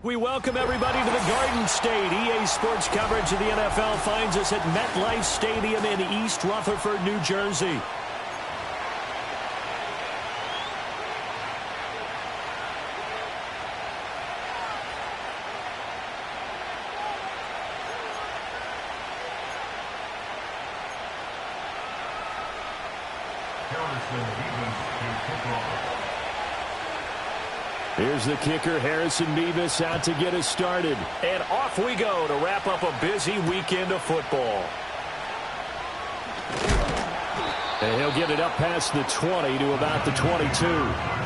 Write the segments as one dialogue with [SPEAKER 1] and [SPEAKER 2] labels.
[SPEAKER 1] We welcome everybody to the Garden State. EA Sports coverage of the NFL finds us at MetLife Stadium in East Rutherford, New Jersey. Here's the kicker, Harrison Beavis, out to get us started. And off we go to wrap up a busy weekend of football. And he'll get it up past the 20 to about the 22.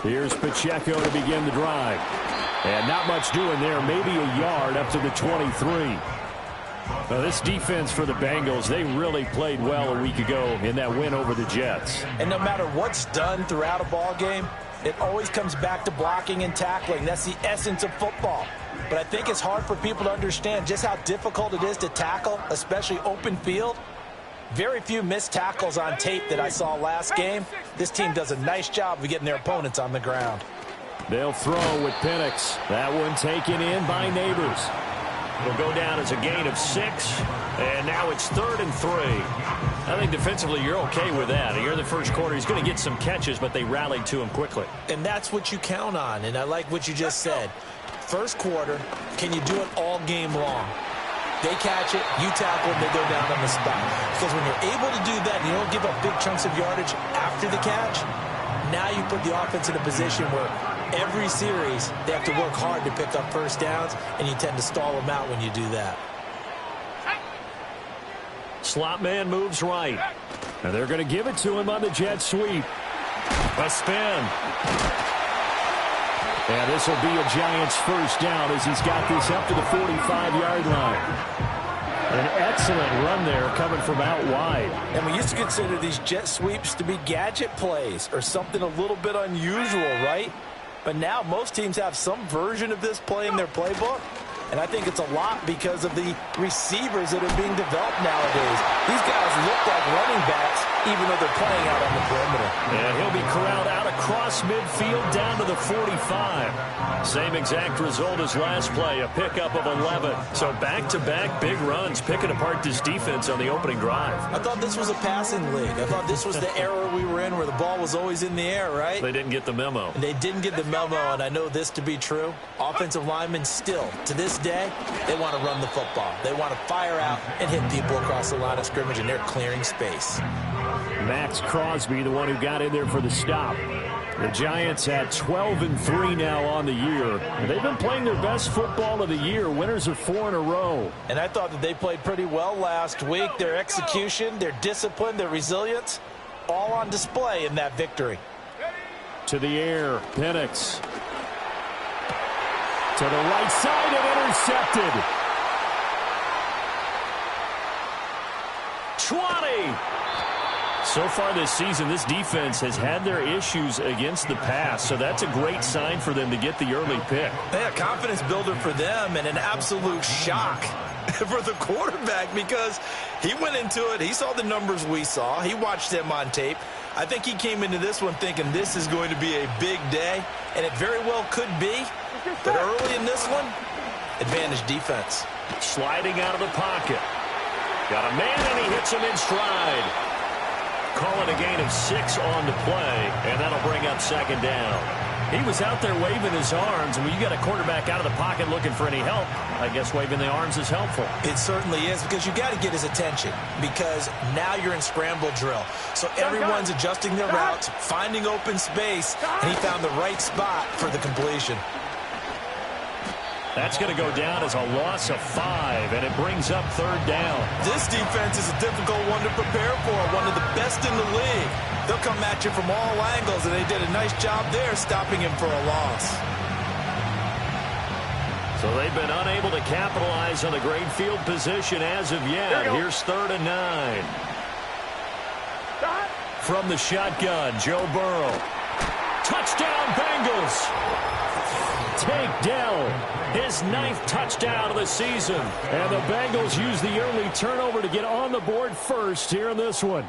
[SPEAKER 1] Here's Pacheco to begin the drive. And not much doing there. Maybe a yard up to the 23. Now, this defense for the Bengals, they really played well a week ago in that win over the Jets.
[SPEAKER 2] And no matter what's done throughout a ball game, it always comes back to blocking and tackling. That's the essence of football. But I think it's hard for people to understand just how difficult it is to tackle, especially open field. Very few missed tackles on tape that I saw last game. This team does a nice job of getting their opponents on the ground.
[SPEAKER 1] They'll throw with Penix. That one taken in by Neighbors. It'll go down as a gain of 6. And now it's 3rd and 3. I think defensively you're okay with that. Here in the first quarter, he's going to get some catches, but they rallied to him quickly.
[SPEAKER 2] And that's what you count on. And I like what you just said. First quarter, can you do it all game long? They catch it, you tackle them, they go down on the spot. Because when you're able to do that and you don't give up big chunks of yardage after the catch, now you put the offense in a position where every series they have to work hard to pick up first downs, and you tend to stall them out when you do that.
[SPEAKER 1] Slot man moves right. And they're going to give it to him on the jet sweep. A spin. And this will be a Giants first down as he's got this up to the 45-yard line. An excellent run there coming from out wide.
[SPEAKER 2] And we used to consider these jet sweeps to be gadget plays or something a little bit unusual, right? But now most teams have some version of this play in their playbook. And I think it's a lot because of the receivers that are being developed nowadays. These guys look like running backs even though they're playing out on the perimeter.
[SPEAKER 1] And he'll be corralled out across midfield down to the 45. Same exact result as last play, a pickup of 11. So back-to-back big runs picking apart this defense on the opening drive.
[SPEAKER 2] I thought this was a passing league. I thought this was the era we were in where the ball was always in the air, right?
[SPEAKER 1] They didn't get the memo.
[SPEAKER 2] They didn't get the memo, and I know this to be true. Offensive linemen still, to this day, they want to run the football. They want to fire out and hit people across the line of scrimmage, and they're clearing space.
[SPEAKER 1] Max Crosby, the one who got in there for the stop. The Giants at 12-3 now on the year. They've been playing their best football of the year. Winners of 4 in a row.
[SPEAKER 2] And I thought that they played pretty well last week. Their execution, their discipline, their resilience, all on display in that victory.
[SPEAKER 1] To the air, Penix. To the right side and intercepted. 20. So far this season, this defense has had their issues against the pass, so that's a great sign for them to get the early pick.
[SPEAKER 2] Yeah, confidence builder for them and an absolute shock for the quarterback because he went into it. He saw the numbers we saw. He watched them on tape. I think he came into this one thinking this is going to be a big day, and it very well could be. But early in this one, advantage defense.
[SPEAKER 1] Sliding out of the pocket. Got a man, and he hits him in stride. Call it a gain of 6 on the play, and that'll bring up second down. He was out there waving his arms, and when you got a quarterback out of the pocket looking for any help, I guess waving the arms is helpful.
[SPEAKER 2] It certainly is, because you got to get his attention, because now you're in scramble drill. So everyone's adjusting their routes, finding open space, and he found the right spot for the completion.
[SPEAKER 1] That's going to go down as a loss of 5, and it brings up third down.
[SPEAKER 2] This defense is a difficult one to prepare for, one of the best in the league. They'll come at you from all angles, and they did a nice job there stopping him for a loss.
[SPEAKER 1] So they've been unable to capitalize on the great field position as of yet. Here's 3rd and 9. from the shotgun. Joe Burrow. Touchdown, Bengals. Tank Dell, his 9th touchdown of the season. And the Bengals use the early turnover to get on the board first here in this one.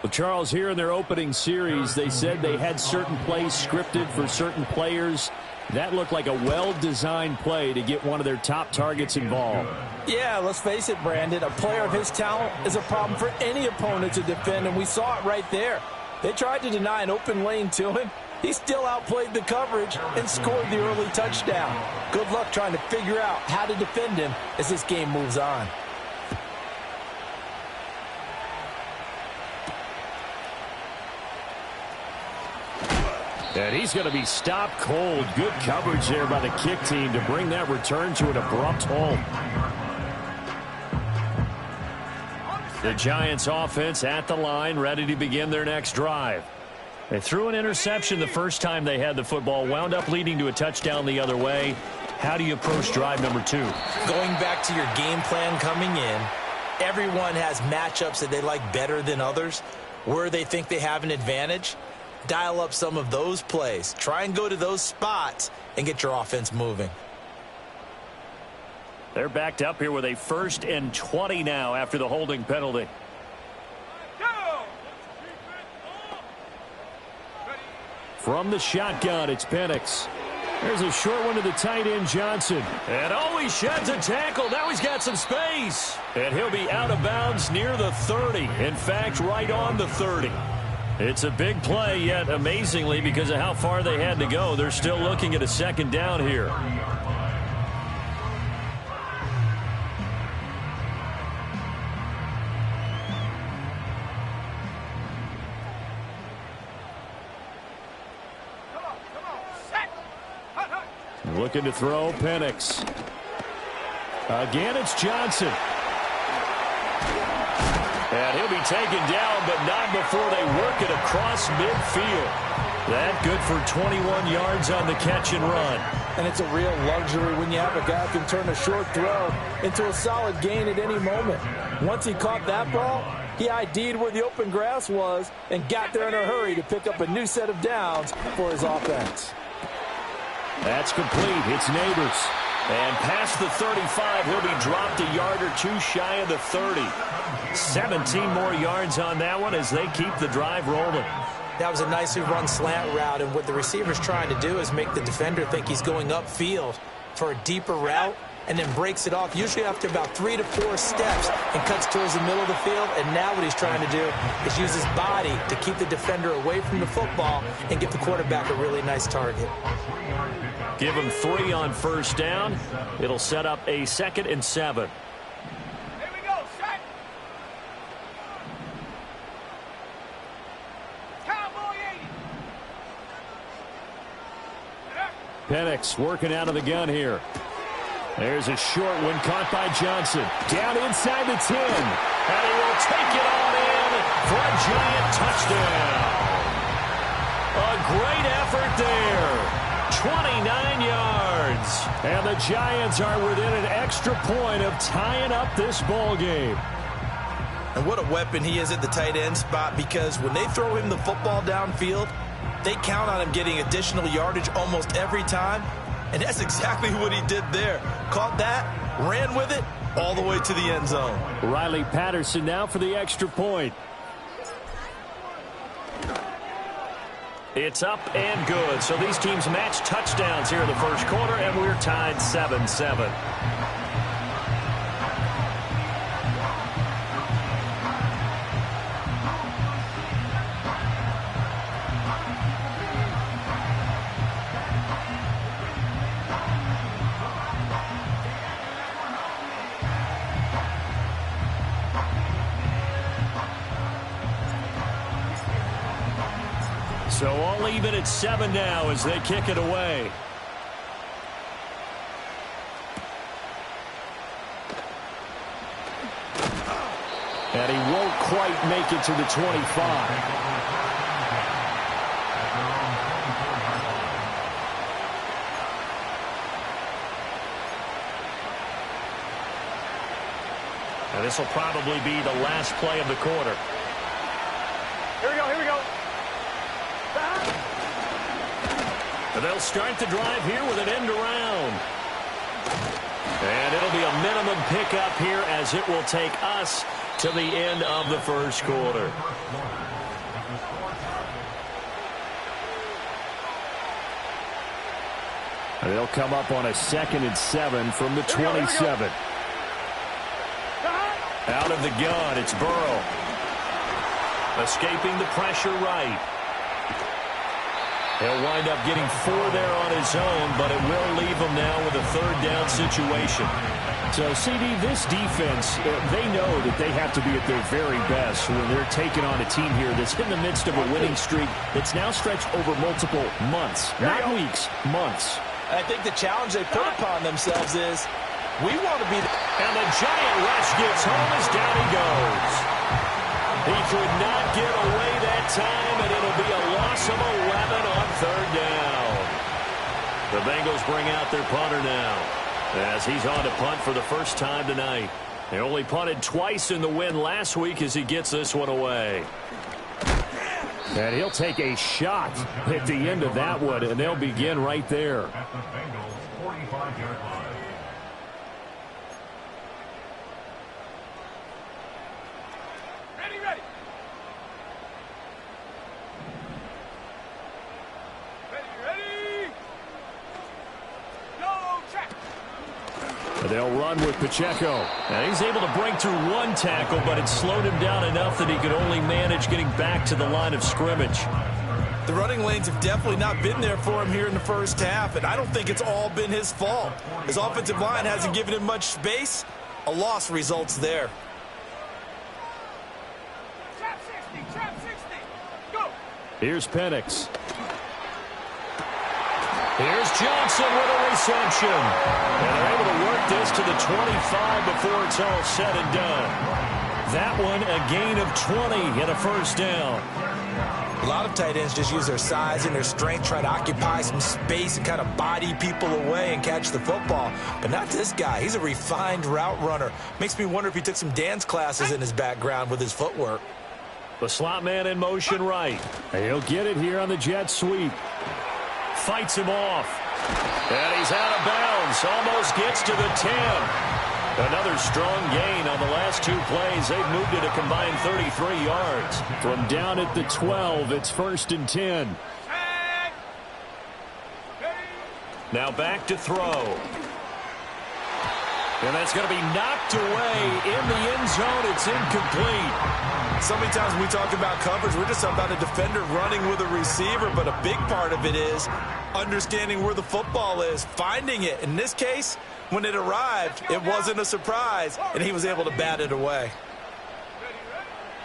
[SPEAKER 1] Well, Charles, here in their opening series, they said they had certain plays scripted for certain players. That looked like a well-designed play to get one of their top targets involved.
[SPEAKER 2] Yeah, let's face it, Brandon. A player of his talent is a problem for any opponent to defend, and we saw it right there. They tried to deny an open lane to him. He still outplayed the coverage and scored the early touchdown. Good luck trying to figure out how to defend him as this game moves on.
[SPEAKER 1] And he's going to be stopped cold. Good coverage there by the kick team to bring that return to an abrupt halt. The Giants offense at the line, ready to begin their next drive. They threw an interception the first time they had the football, wound up leading to a touchdown the other way. How do you approach drive number 2?
[SPEAKER 2] Going back to your game plan coming in, everyone has matchups that they like better than others. Where they think they have an advantage, dial up some of those plays. Try and go to those spots and get your offense moving.
[SPEAKER 1] They're backed up here with a 1st and 20 now after the holding penalty. From the shotgun, it's Penix. There's a short one to the tight end, Johnson. And he sheds a tackle. Now he's got some space. And he'll be out of bounds near the 30. In fact, right on the 30. It's a big play, yet amazingly, because of how far they had to go, they're still looking at a 2nd down here. Looking to throw, Penix. Again, it's Johnson. And he'll be taken down, but not before they work it across midfield. That good for 21 yards on the catch and run.
[SPEAKER 2] And it's a real luxury when you have a guy who can turn a short throw into a solid gain at any moment. Once he caught that ball, he ID'd where the open grass was and got there in a hurry to pick up a new set of downs for his offense.
[SPEAKER 1] That's complete. It's Neighbors. And past the 35, he'll be dropped a yard or 2 shy of the 30. 17 more yards on that one as they keep the drive rolling.
[SPEAKER 2] That was a nicely run slant route, and what the receiver's trying to do is make the defender think he's going upfield for a deeper route and then breaks it off, usually after about 3 to 4 steps, and cuts towards the middle of the field. And now what he's trying to do is use his body to keep the defender away from the football and give the quarterback a really nice target.
[SPEAKER 1] Give him 3 on 1st down. It'll set up a 2nd and 7.
[SPEAKER 3] Here we go, set. Cowboy 80.
[SPEAKER 1] Penix working out of the gun here. There's a short one caught by Johnson. Down inside the 10. And he will take it on in for a Giant touchdown. A great effort there. 29 yards. And the Giants are within an extra point of tying up this ball game.
[SPEAKER 2] And what a weapon he is at the tight end spot, because when they throw him the football downfield, they count on him getting additional yardage almost every time. And that's exactly what he did there. Caught that, ran with it, all the way to the end zone.
[SPEAKER 1] Riley Patterson now for the extra point. It's up and good. So these teams match touchdowns here in the first quarter, and we're tied 7-7. So all even at 7 now as they kick it away. And he won't quite make it to the 25. And this will probably be the last play of the quarter.
[SPEAKER 3] Here we go, here we go.
[SPEAKER 1] And they'll start the drive here with an end around. And it'll be a minimum pickup here as it will take us to the end of the first quarter.
[SPEAKER 4] And they'll come up on a 2nd and 7 from the 27.
[SPEAKER 1] Out of the gun, it's Burrow. Escaping the pressure right. He'll wind up getting 4 there on his own, but it will leave him now with a 3rd down situation.
[SPEAKER 4] So, CD, this defense, they know that they have to be at their very best when they're taking on a team here that's in the midst of a winning streak that's now stretched over multiple months, not weeks, months.
[SPEAKER 2] I think the challenge they put upon themselves is we want to be the...
[SPEAKER 1] And the giant rush gets home as down he goes. He could not get away that time, and it'll be a loss of 11 on 3rd down. The Bengals bring out their punter now as he's on to punt for the first time tonight. They only punted twice in the win last week as he gets this one away.
[SPEAKER 4] And he'll take a shot at the end of that one, and they'll begin right there.
[SPEAKER 5] At the Bengals' 45-yard line.
[SPEAKER 3] Ready, ready. Ready. Go, check.
[SPEAKER 4] They'll run with Pacheco.
[SPEAKER 1] And he's able to break through 1 tackle, but it slowed him down enough that he could only manage getting back to the line of scrimmage.
[SPEAKER 2] The running lanes have definitely not been there for him here in the first half, and I don't think it's all been his fault. His offensive line hasn't given him much space. A loss results there.
[SPEAKER 3] Trap 60, go.
[SPEAKER 4] Here's Penix.
[SPEAKER 1] Here's Johnson with a reception. And they're able to work this to the 25 before it's all said and done. That one a gain of 20 and a 1st down.
[SPEAKER 2] A lot of tight ends just use their size and their strength, try to occupy some space and kind of body people away and catch the football. But not this guy. He's a refined route runner. Makes me wonder if he took some dance classes in his background with his footwork.
[SPEAKER 1] The slot man in motion right.
[SPEAKER 4] He'll get it here on the jet sweep.
[SPEAKER 1] Fights him off. And he's out of bounds. Almost gets to the 10. Another strong gain on the last 2 plays. They've moved it a combined 33 yards.
[SPEAKER 4] From down at the 12, it's 1st and 10.
[SPEAKER 1] Now back to throw. And that's going to be knocked away in the end zone. It's incomplete.
[SPEAKER 2] So many times when we talk about coverage, we're just about a defender running with a receiver, but a big part of it is understanding where the football is, finding it. In this case, when it arrived, it wasn't a surprise, and he was able to bat it away.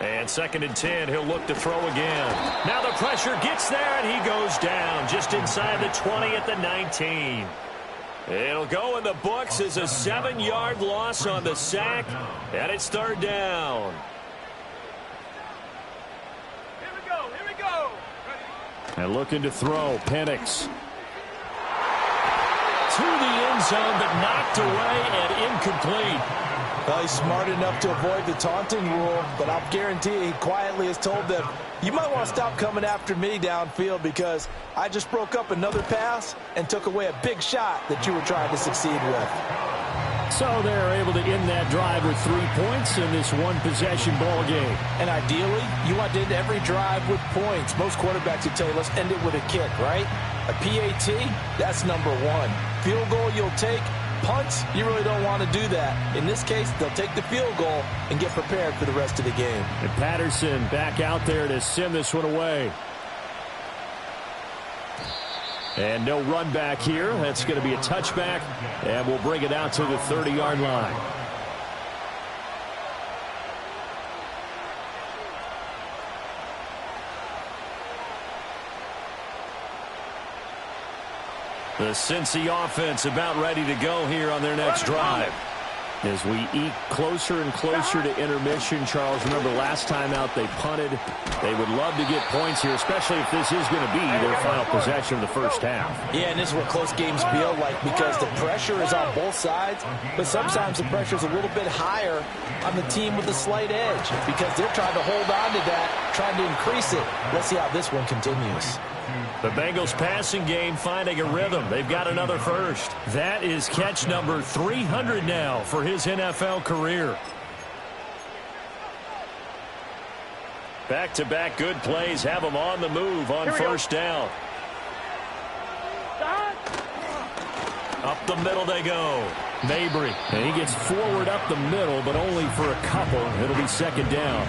[SPEAKER 1] And 2nd and 10, he'll look to throw again. Now the pressure gets there, and he goes down just inside the 20 at the 19. It'll go in the books as a 7-yard loss on the sack, and it's 3rd down.
[SPEAKER 3] Here we go.
[SPEAKER 4] And looking to throw, Penix.
[SPEAKER 1] To the end zone, but knocked away and incomplete.
[SPEAKER 2] Well, he's smart enough to avoid the taunting rule, but I'll guarantee he quietly has told them, you might want to stop coming after me downfield because I just broke up another pass and took away a big shot that you were trying to succeed with.
[SPEAKER 4] So they're able to end that drive with 3 points in this one-possession ball game.
[SPEAKER 2] And ideally, you want to end every drive with points. Most quarterbacks would tell you, let's end it with a kick, right? A PAT, that's number 1. Field goal you'll take. Punts, you really don't want to do that. In this case, they'll take the field goal and get prepared for the rest of the game.
[SPEAKER 4] And Patterson back out there to send this one away. And no run back here. That's going to be a touchback, and we'll bring it out to the 30-yard line. The Cincy offense about ready to go here on their next drive. As we eke closer and closer to intermission, Charles, remember last time out they punted. They would love to get points here, especially if this is going to be their final possession of the first half.
[SPEAKER 2] Yeah, and this is what close games feel like because the pressure is on both sides, but sometimes the pressure is a little bit higher on the team with a slight edge because they're trying to hold on to that, trying to increase it. Let's see how this one continues.
[SPEAKER 1] The Bengals passing game finding a rhythm. They've got another first.
[SPEAKER 4] That is catch number 300 now for his NFL career.
[SPEAKER 1] Back-to-back good plays have them on the move on first down. Up the middle they go.
[SPEAKER 4] Mabry, and he gets forward up the middle, but only for a couple. It'll be second down.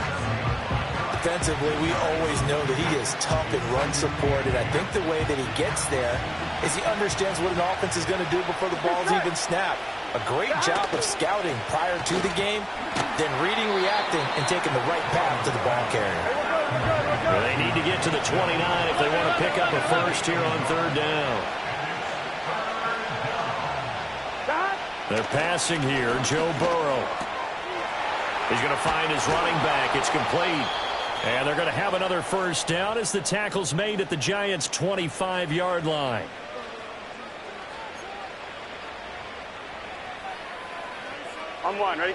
[SPEAKER 2] Defensively, we always know that he is tough and run supported. I think the way that he gets there is he understands what an offense is going to do before the ball's even snapped. A great job of scouting prior to the game, then reading, reacting, and taking the right path to the ball carrier.
[SPEAKER 1] Well, they need to get to the 29 if they want to pick up a first here on third down. They're passing here. Joe Burrow. He's going to find his running back. It's complete. And they're going to have another first down as the tackle's made at the Giants' 25-yard line.
[SPEAKER 3] On one, ready?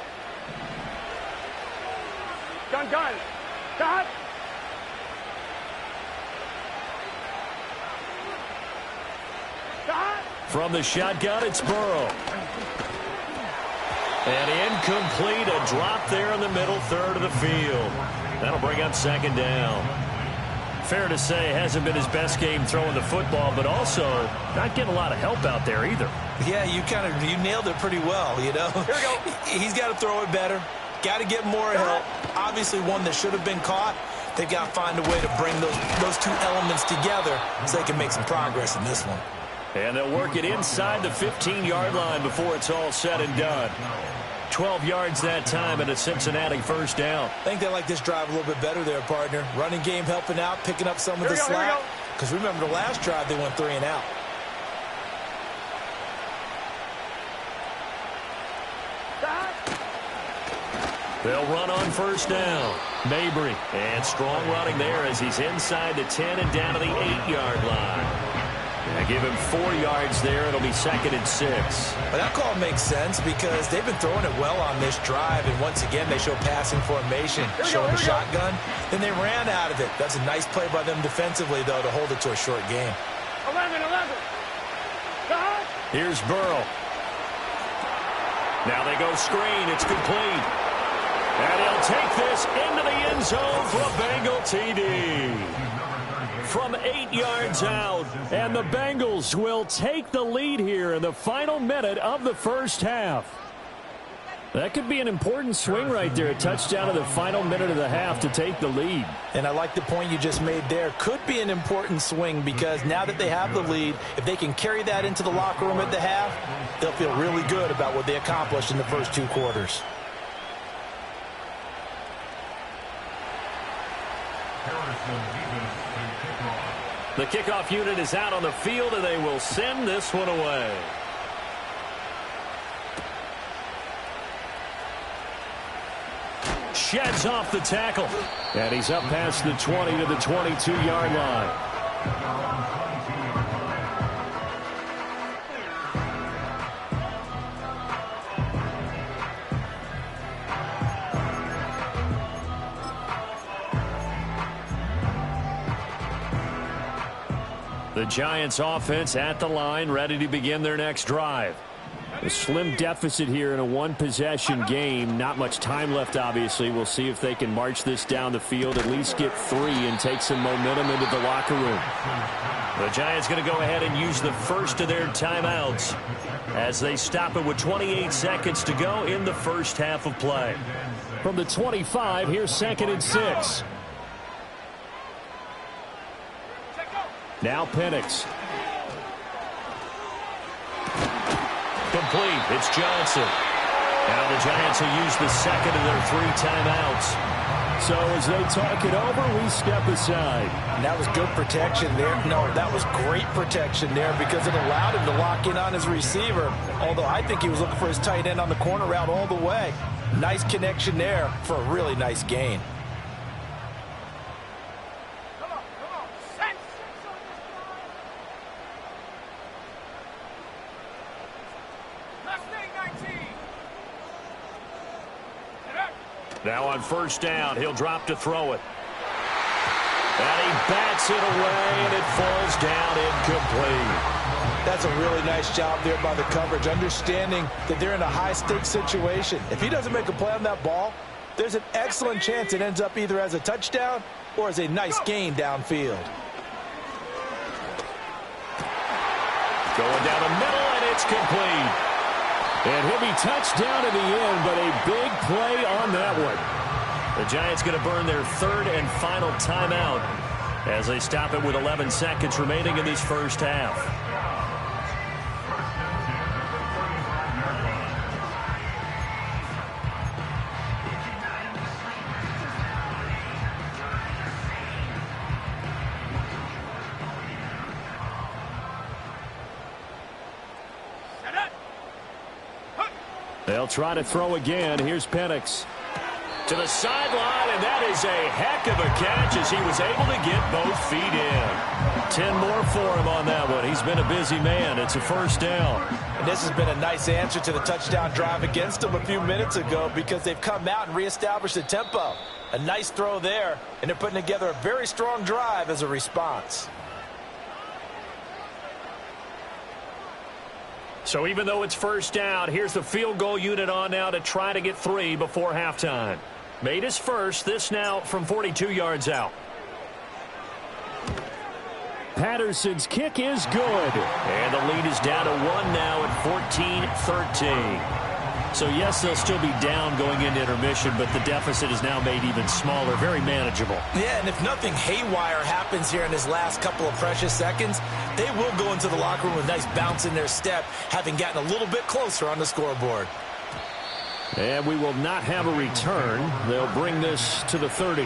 [SPEAKER 3] Gun. Got.
[SPEAKER 1] From the shotgun, it's Burrow. And incomplete, a drop there in the middle third of the field. That'll bring up second down. Fair to say, hasn't been his best game throwing the football, but also not getting a lot of help out there either.
[SPEAKER 2] Yeah, you nailed it pretty well, you know.
[SPEAKER 3] Here we go.
[SPEAKER 2] He's got to throw it better. Got to get more help. Obviously, one that should have been caught. They've got to find a way to bring those two elements together so they can make some progress in this one.
[SPEAKER 1] And they'll work it inside the 15-yard line before it's all said and done. 12 yards that time and a Cincinnati first down.
[SPEAKER 2] I think they like this drive a little bit better there, partner. Running game helping out, picking up some of the slack. Because remember the last drive, they went 3 and out.
[SPEAKER 1] They'll run on first down. Mabry. And strong running there as he's inside the 10 and down to the 8-yard line. And give him 4 yards there. It'll be second and 6.
[SPEAKER 2] But that call makes sense because they've been throwing it well on this drive. And once again, they show passing formation, showing the shotgun. Then they ran out of it. That's a nice play by them defensively, though, to hold it to a short game.
[SPEAKER 3] 11.
[SPEAKER 1] Here's Burrow. Now they go screen. It's complete. And he'll take this into the end zone for a Bengal TD. From 8 yards out,
[SPEAKER 4] And the Bengals will take the lead here in the final minute of the first half. That could be an important swing right there. A touchdown in the final minute of the half to take the lead.
[SPEAKER 2] And I like the point you just made there. Could be an important swing because now that they have the lead, if they can carry that into the locker room at the half, they'll feel really good about what they accomplished in the first 2 quarters.
[SPEAKER 1] the kickoff unit is out on the field, and they will send this one away. Sheds off the tackle.
[SPEAKER 4] And he's up past the 20 to the 22-yard line.
[SPEAKER 1] The Giants offense at the line, ready to begin their next drive.
[SPEAKER 4] A slim deficit here in a one-possession game. Not much time left, obviously. We'll see if they can march this down the field, at least get 3 and take some momentum into the locker room.
[SPEAKER 1] The Giants going to go ahead and use the first of their timeouts as they stop it with 28 seconds to go in the first half of play.
[SPEAKER 4] From the 25, here's 2nd and 6. Now Penix.
[SPEAKER 1] Complete. It's Johnson. Now the Giants will use the second of their 3 timeouts.
[SPEAKER 4] So as they talk it over, we step aside.
[SPEAKER 2] And that was good protection there. No, that was great protection there because it allowed him to lock in on his receiver. Although I think he was looking for his tight end on the corner route all the way. Nice connection there for a really nice gain.
[SPEAKER 1] Now on first down, he'll drop to throw it. And he bats it away, and it falls down incomplete.
[SPEAKER 2] That's a really nice job there by the coverage, understanding that they're in a high-stakes situation. If he doesn't make a play on that ball, there's an excellent chance it ends up either as a touchdown or as a nice gain downfield.
[SPEAKER 1] Going down the middle, and it's complete.
[SPEAKER 4] And he'll be touchdown in the end, but a big play on that one.
[SPEAKER 1] The Giants going to burn their third and final timeout as they stop it with 11 seconds remaining in this first half.
[SPEAKER 4] They'll try to throw again. Here's Penix.
[SPEAKER 1] To the sideline, and that is a heck of a catch as he was able to get both feet in. 10 more for him on that one. He's been a busy man. It's a first down.
[SPEAKER 2] And this has been a nice answer to the touchdown drive against them a few minutes ago because they've come out and reestablished the tempo. A nice throw there, and they're putting together a very strong drive as a response.
[SPEAKER 1] So even though it's first down, here's the field goal unit on now to try to get 3 before halftime. Made his first, this now from 42 yards out.
[SPEAKER 4] Patterson's kick is good.
[SPEAKER 1] And the lead is down to 1 now at 14-13. So yes, they'll still be down going into intermission, but the deficit is now made even smaller, very manageable.
[SPEAKER 2] Yeah, and if nothing haywire happens here in his last couple of precious seconds, they will go into the locker room with a nice bounce in their step, having gotten a little bit closer on the scoreboard.
[SPEAKER 4] And we will not have a return. They'll bring this to the 30.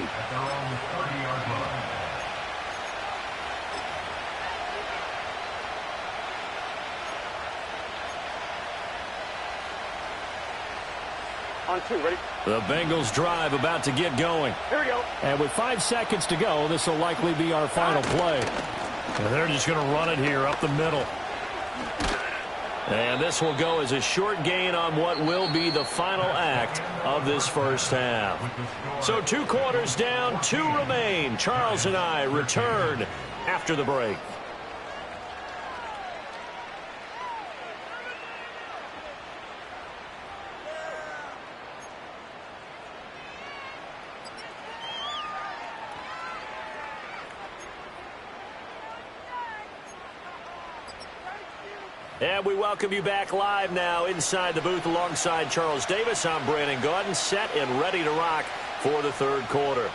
[SPEAKER 3] On 2, ready?
[SPEAKER 1] The Bengals drive about to get going.
[SPEAKER 3] Here we go.
[SPEAKER 4] And with 5 seconds to go, this will likely be our final play.
[SPEAKER 1] And they're just going to run it here up the middle. And this will go as a short gain on what will be the final act of this first half. So 2 quarters down, 2 remain. Charles and I return after the break. And we welcome you back live now inside the booth alongside Charles Davis. I'm Brandon Gaudin, set and ready to rock for the third quarter.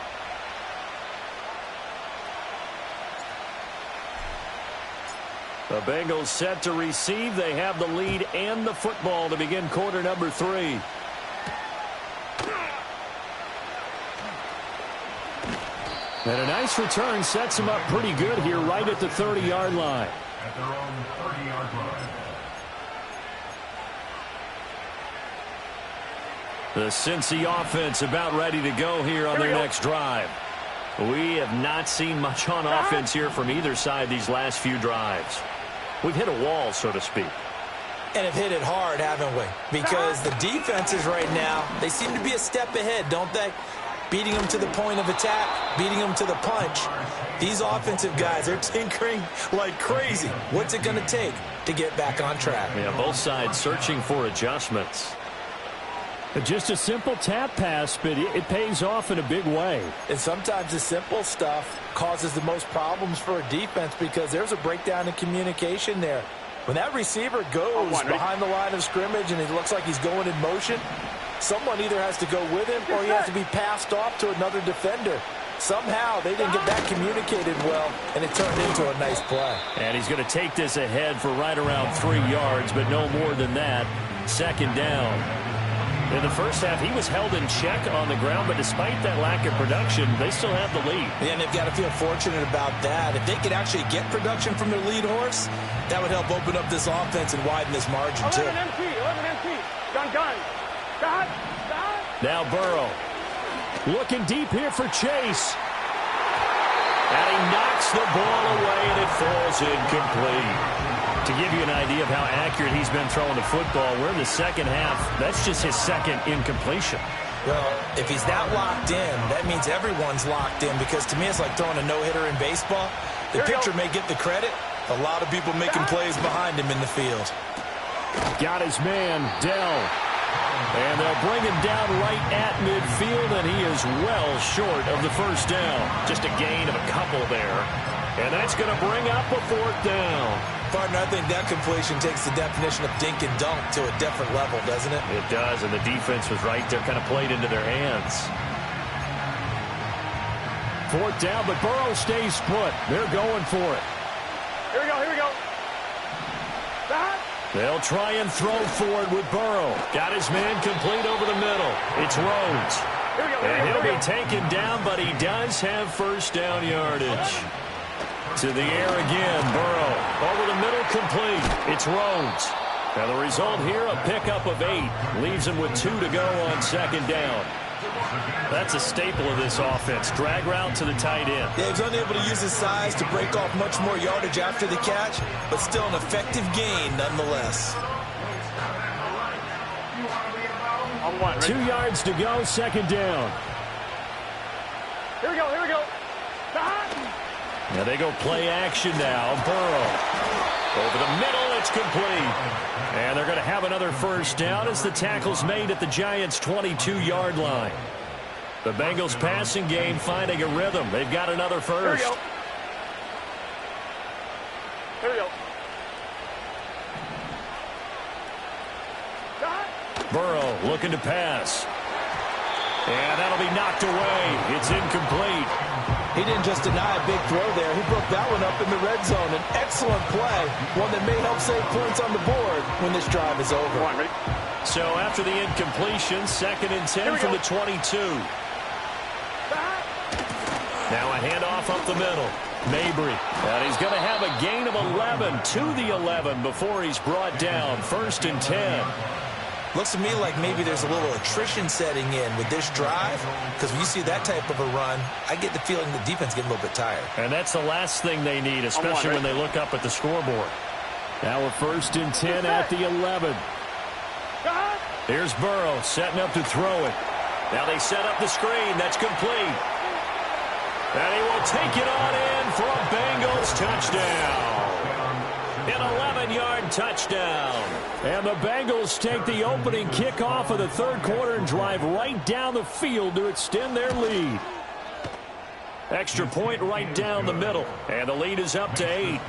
[SPEAKER 1] The Bengals set to receive. They have the lead and the football to begin quarter number 3.
[SPEAKER 4] And a nice return sets them up pretty good here right at the 30-yard line.
[SPEAKER 5] At their own 30-yard line.
[SPEAKER 1] The Cincy offense about ready to go here on their next drive. We have not seen much on offense here from either side these last few drives. We've hit a wall, so to speak.
[SPEAKER 2] And have hit it hard, haven't we? Because the defenses right now, they seem to be a step ahead, don't they? Beating them to the point of attack, beating them to the punch. These offensive guys are tinkering like crazy. What's it going to take to get back on track?
[SPEAKER 1] Yeah, both sides searching for adjustments.
[SPEAKER 4] Just a simple tap pass, but it pays off in a big way.
[SPEAKER 2] And sometimes the simple stuff causes the most problems for a defense because there's a breakdown in communication there. When that receiver goes behind the line of scrimmage and it looks like he's going in motion, someone either has to go with him or he has to be passed off to another defender. Somehow they didn't get that communicated well, and it turned into a nice play.
[SPEAKER 1] And he's going to take this ahead for right around 3 yards, but no more than that. Second down.
[SPEAKER 4] In the first half, he was held in check on the ground, but despite that lack of production, they still have the lead.
[SPEAKER 2] Yeah, and they've got to feel fortunate about that. If they could actually get production from their lead horse, that would help open up this offense and widen this margin, too.
[SPEAKER 3] 11 MT. Gun. Got.
[SPEAKER 4] Now Burrow. Looking deep here for Chase. And he knocks the ball away, and it falls incomplete. To give you an idea of how accurate he's been throwing the football, we're in the second half. That's just his second incompletion.
[SPEAKER 2] Well, if he's that locked in, that means everyone's locked in, because to me it's like throwing a no-hitter in baseball. The pitcher may get the credit. A lot of people making plays behind him in the field.
[SPEAKER 4] Got his man, Dell. And they'll bring him down right at midfield, and he is well short of the first down. Just a gain of a couple there. And that's going to bring up a fourth down.
[SPEAKER 2] Partner, I think that completion takes the definition of dink and dunk to a different level, doesn't it?
[SPEAKER 4] It does, and the defense was right there, kind of played into their hands. Fourth down, but Burrow stays put. They're going for it.
[SPEAKER 3] Here we go.
[SPEAKER 4] They'll try and throw forward with Burrow. Got his man complete over the middle. It's Rhodes. And he'll be taken down, but he does have first down yardage. To the air again, Burrow. Over the middle, complete. It's Rhodes. Now the result here, a pickup of 8. Leaves him with 2 to go on second down. That's a staple of this offense. Drag route to the tight end.
[SPEAKER 2] Yeah, he was unable to use his size to break off much more yardage after the catch, but still an effective gain nonetheless.
[SPEAKER 4] 2 yards to go, second down.
[SPEAKER 3] Here we go.
[SPEAKER 4] Now they go play action now. Burrow. Over the middle, it's complete. And they're going to have another first down as the tackle's made at the Giants' 22-yard line. The Bengals passing game finding a rhythm. They've got another first.
[SPEAKER 3] Here we go.
[SPEAKER 4] Burrow looking to pass. And that'll be knocked away. It's incomplete.
[SPEAKER 2] He didn't just deny a big throw there. He broke that one up in the red zone. An excellent play, one that may help save points on the board when this drive is over.
[SPEAKER 3] Come on, ready?
[SPEAKER 4] So after the incompletion, 2nd and 10 from the 22. Now a handoff up the middle. Mabry. And he's going to have a gain of 11 to the 11 before he's brought down. 1st and 10.
[SPEAKER 2] Looks to me like maybe there's a little attrition setting in with this drive, because when you see that type of a run, I get the feeling the defense getting a little bit tired.
[SPEAKER 4] And that's the last thing they need, especially when they look up at the scoreboard. Now a 1st and 10 at the 11. Here's Burrow setting up to throw it. Now they set up the screen. That's complete. And he will take it on in for a Bengals touchdown. An 11-yard touchdown. And the Bengals take the opening kickoff of the third quarter and drive right down the field to extend their lead. Extra point right down the middle. And the lead is up to 8.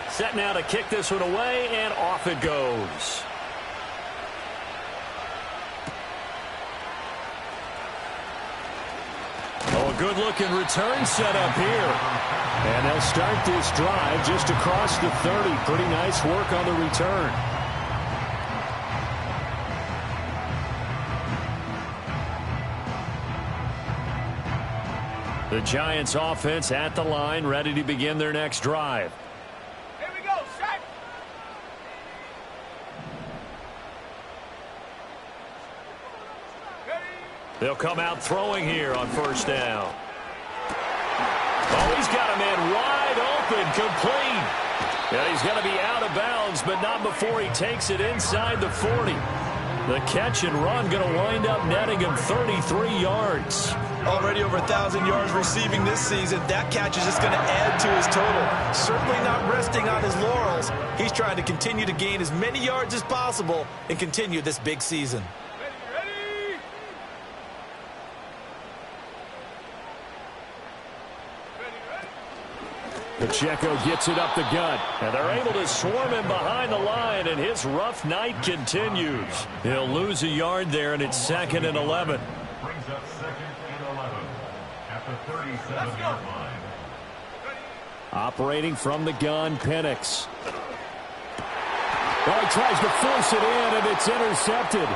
[SPEAKER 4] Set now to kick this one away, and off it goes. Oh, a good-looking return set up here. And they'll start this drive just across the 30. Pretty nice work on the return. The Giants offense at the line, ready to begin their next drive.
[SPEAKER 3] Here we go, set.
[SPEAKER 4] They'll come out throwing here on first down. Oh, he's got a man wide open, complete. Yeah, he's going to be out of bounds, but not before he takes it inside the 40. The catch and run going to wind up netting him 33 yards.
[SPEAKER 2] Already over 1,000 yards receiving this season. That catch is just going to add to his total. Certainly not resting on his laurels. He's trying to continue to gain as many yards as possible and continue this big season.
[SPEAKER 1] Pacheco gets it up the gut, and they're able to swarm him behind the line, and his rough night continues. He'll lose a yard there, and it's 2nd and 11.
[SPEAKER 5] Brings up 2nd and 11 at the 37-yard line.
[SPEAKER 4] Operating from the gun, Penix. Well, he tries to force it in, and it's intercepted.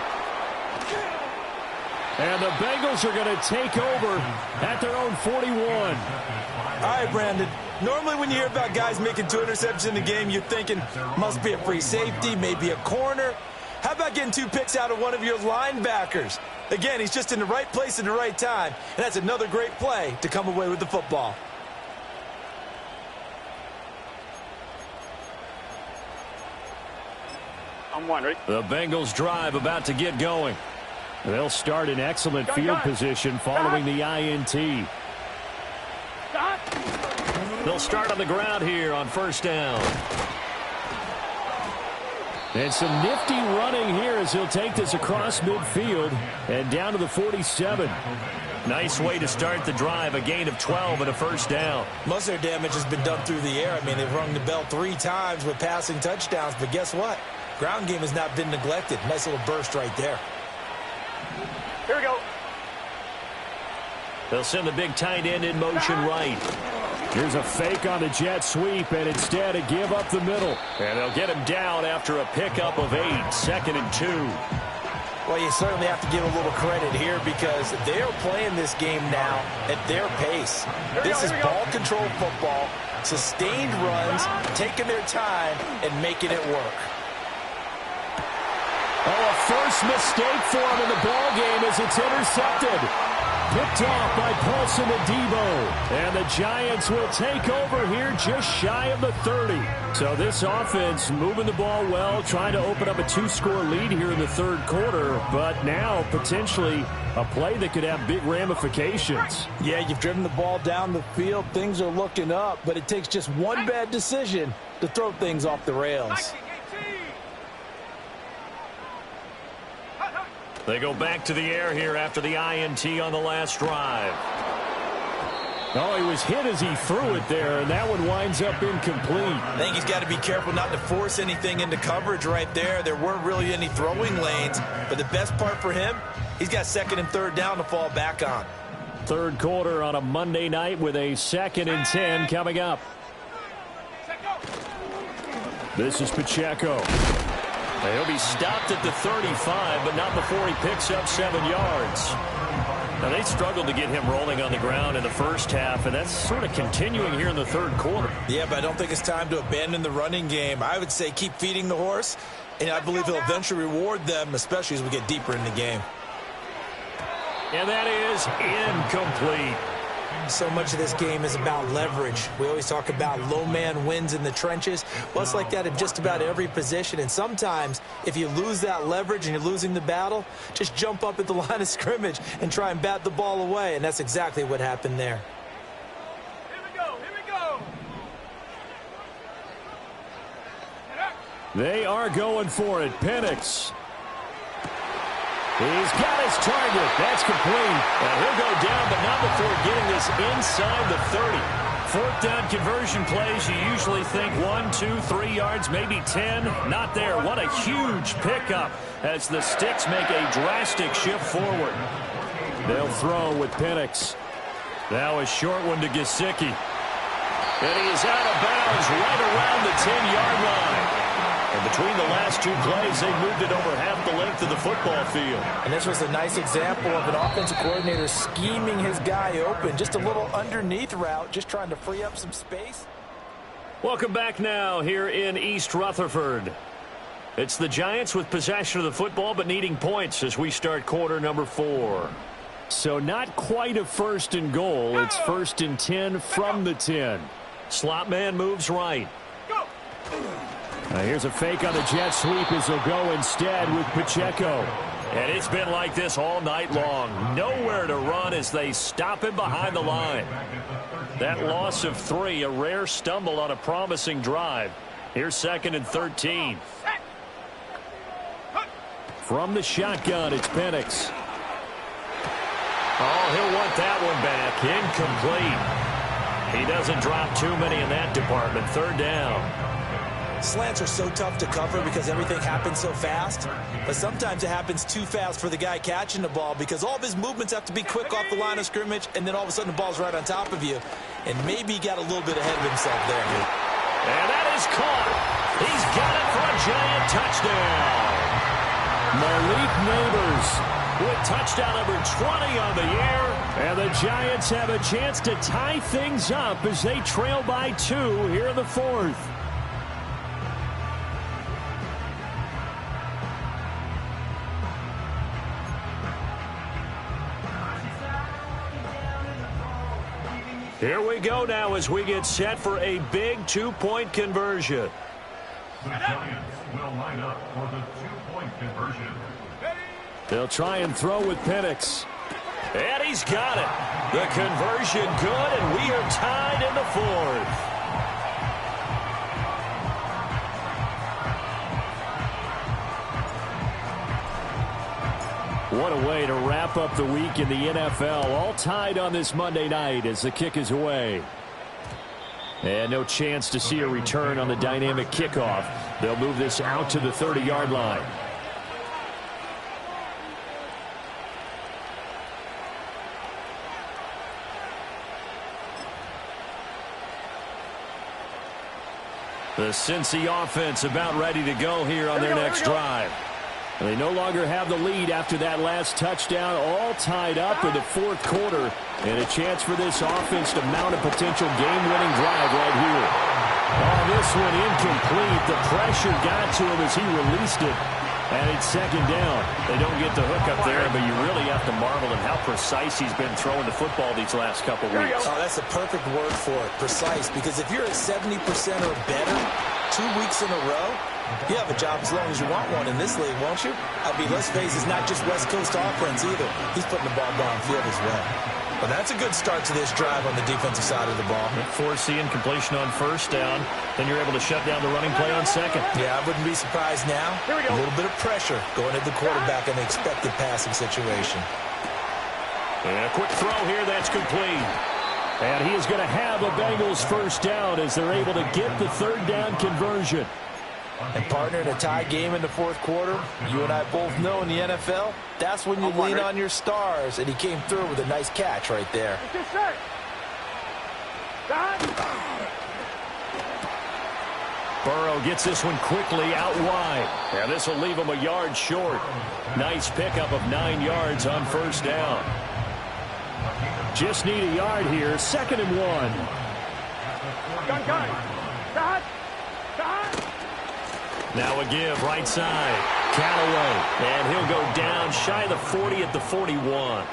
[SPEAKER 4] And the Bengals are going to take over at their own 41.
[SPEAKER 2] All right, Brandon. Normally when you hear about guys making 2 interceptions in the game, you're thinking must be a free safety, maybe a corner. How about getting 2 picks out of one of your linebackers? Again, he's just in the right place at the right time, and that's another great play to come away with the football.
[SPEAKER 3] I'm one, ready?
[SPEAKER 1] The Bengals drive about to get going.
[SPEAKER 4] They'll start in excellent field position following the INT.
[SPEAKER 1] They'll start on the ground here on 1st down.
[SPEAKER 4] And some nifty running here as he'll take this across midfield and down to the 47.
[SPEAKER 1] Nice way to start the drive, a gain of 12 and a 1st down.
[SPEAKER 2] Most of their damage has been done through the air. I mean, they've rung the bell 3 times with passing touchdowns, but guess what? Ground game has not been neglected. Nice little burst right there.
[SPEAKER 3] Here we go.
[SPEAKER 1] They'll send the big tight end in motion right.
[SPEAKER 4] Here's a fake on the jet sweep, and instead a give up the middle.
[SPEAKER 1] And they'll get him down after a pickup of 8, 2nd and 2.
[SPEAKER 2] Well, you certainly have to give a little credit here because they are playing this game now at their pace. This is ball control football, sustained runs, taking their time, and making it work.
[SPEAKER 4] Oh, a first mistake for him in the ball game as it's intercepted. Picked off by Paulson Adebo. And the Giants will take over here just shy of the 30. So this offense moving the ball well, trying to open up a 2-score lead here in the 3rd quarter. But now potentially a play that could have big ramifications.
[SPEAKER 2] Yeah, you've driven the ball down the field. Things are looking up, but it takes just one bad decision to throw things off the rails.
[SPEAKER 1] They go back to the air here after the INT on the last drive.
[SPEAKER 4] Oh, he was hit as he threw it there, and that one winds up incomplete.
[SPEAKER 2] I think he's got to be careful not to force anything into coverage right there. There weren't really any throwing lanes, but the best part for him, he's got 2nd and 3rd down to fall back on.
[SPEAKER 4] 3rd quarter on a Monday night with a 2nd and 10 coming up. This is Pacheco.
[SPEAKER 1] He'll be stopped at the 35, but not before he picks up 7 yards. Now, they struggled to get him rolling on the ground in the 1st half, and that's sort of continuing here in the 3rd quarter.
[SPEAKER 2] Yeah, but I don't think it's time to abandon the running game. I would say keep feeding the horse, and I believe he'll eventually reward them, especially as we get deeper in the game.
[SPEAKER 1] And that is incomplete.
[SPEAKER 2] So much of this game is about leverage. We always talk about low man wins in the trenches. Well, it's like that in just about every position. And sometimes, if you lose that leverage and you're losing the battle, just jump up at the line of scrimmage and try and bat the ball away. And that's exactly what happened there.
[SPEAKER 3] Here we go. Here we go.
[SPEAKER 4] They are going for it. Penix. He's got his target. That's complete.
[SPEAKER 1] And he'll go down, but not before getting this inside the 30. 4th down conversion plays, you usually think 1, 2, 3 yards, maybe 10. Not there. What a huge pickup as the Sticks make a drastic shift forward.
[SPEAKER 4] They'll throw with Penix.
[SPEAKER 1] Now a short one to Gesicki. And he is out of bounds right around the 10-yard line. And between the last 2 plays, they moved it over half the length of the football field.
[SPEAKER 2] And this was a nice example of an offensive coordinator scheming his guy open. Just a little underneath route, just trying to free up some space.
[SPEAKER 1] Welcome back now here in East Rutherford. It's the Giants with possession of the football, but needing points as we start quarter number 4.
[SPEAKER 4] So not quite a 1st and goal. It's 1st and 10 from the 10.
[SPEAKER 1] Slot man moves right.
[SPEAKER 4] Here's a fake on the jet sweep as he'll go instead with Pacheco.
[SPEAKER 1] And it's been like this all night long. Nowhere to run as they stop him behind the line. That loss of 3, a rare stumble on a promising drive. Here's 2nd and 13.
[SPEAKER 4] From the shotgun, it's Penix.
[SPEAKER 1] Oh, he'll want that one back. Incomplete. He doesn't drop too many in that department. Third down.
[SPEAKER 2] Slants are so tough to cover because everything happens so fast. But sometimes it happens too fast for the guy catching the ball because all of his movements have to be quick off the line of scrimmage, and then all of a sudden the ball's right on top of you. And maybe he got a little bit ahead of himself there.
[SPEAKER 1] And that is caught. He's got it for a giant touchdown.
[SPEAKER 4] Malik Neighbors with touchdown number 20 on the year. And the Giants have a chance to tie things up as they trail by 2 here in the 4th.
[SPEAKER 1] Here we go now as we get set for a big 2-point conversion.
[SPEAKER 5] The Giants will line up for the 2-point conversion.
[SPEAKER 1] They'll try and throw with Penix. And he's got it. The conversion good, and we are tied in the 4th.
[SPEAKER 4] What a way to wrap up the week in the NFL. All tied on this Monday night as the kick is away. And no chance to see a return on the dynamic kickoff. They'll move this out to the 30-yard line.
[SPEAKER 1] The Cincy offense about ready to go here on their next drive.
[SPEAKER 4] They no longer have the lead after that last touchdown, all tied up in the 4th quarter, and a chance for this offense to mount a potential game-winning drive right here. Oh, this one incomplete. The pressure got to him as he released it, and it's 2nd down.
[SPEAKER 1] They don't get the hook up there, but you really have to marvel at how precise he's been throwing the football these last couple weeks.
[SPEAKER 2] Oh, that's a perfect word for it, precise, because if you're at 70% or better 2 weeks in a row, you have a job as long as you want one in this league, won't you? I mean, let's face it, it's not just West Coast offense either. He's putting the ball downfield as well. But that's a good start to this drive on the defensive side of the ball.
[SPEAKER 1] Foreseeing completion on 1st down. Then you're able to shut down the running play on 2nd.
[SPEAKER 2] Yeah, I wouldn't be surprised now.
[SPEAKER 3] Here we go.
[SPEAKER 2] A little bit of pressure going at the quarterback in the expected passing situation.
[SPEAKER 1] And a quick throw here that's complete.
[SPEAKER 4] And he is going to have a Bengals 1st down as they're able to get the 3rd down conversion.
[SPEAKER 2] And partner, in a tie game in the 4th quarter, you and I both know in the NFL, that's when you lean on your stars. And he came through with a nice catch right there.
[SPEAKER 1] Burrow gets this one quickly out wide. And this will leave him a yard short. Nice pickup of 9 yards on 1st down.
[SPEAKER 4] Just need a yard here. 2nd and 1.
[SPEAKER 1] Now a give right side. Callaway. And he'll go down shy of the 40 at the 41.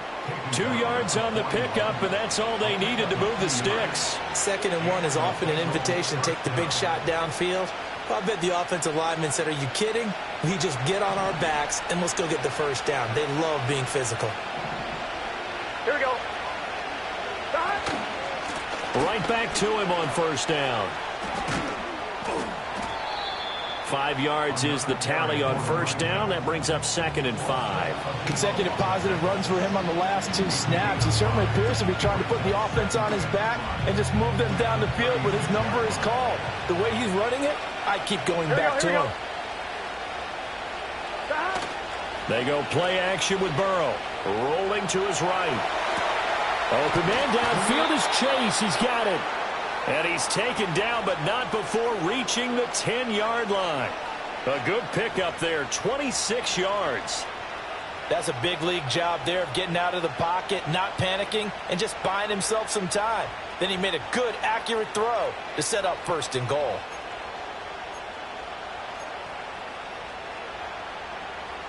[SPEAKER 1] 2 yards on the pickup, and that's all they needed to move the sticks.
[SPEAKER 2] 2nd and 1 is often an invitation to take the big shot downfield. Well, I bet the offensive lineman said, are you kidding? We just get on our backs and let's go get the 1st down. They love being physical.
[SPEAKER 3] Here we go.
[SPEAKER 1] Right back to him on 1st down. 5 yards is the tally on 1st down. That brings up 2nd and 5.
[SPEAKER 2] Consecutive positive runs for him on the last 2 snaps. He certainly appears to be trying to put the offense on his back and just move them down the field, but his number is called. The way he's running it, I keep going back to him.
[SPEAKER 1] They go play action with Burrow. Rolling to his right.
[SPEAKER 4] Open man downfield is Chase. He's got it.
[SPEAKER 1] And he's taken down, but not before reaching the 10-yard line. A good pickup there, 26 yards.
[SPEAKER 2] That's a big league job there of getting out of the pocket, not panicking, and just buying himself some time. Then he made a good, accurate throw to set up 1st and goal.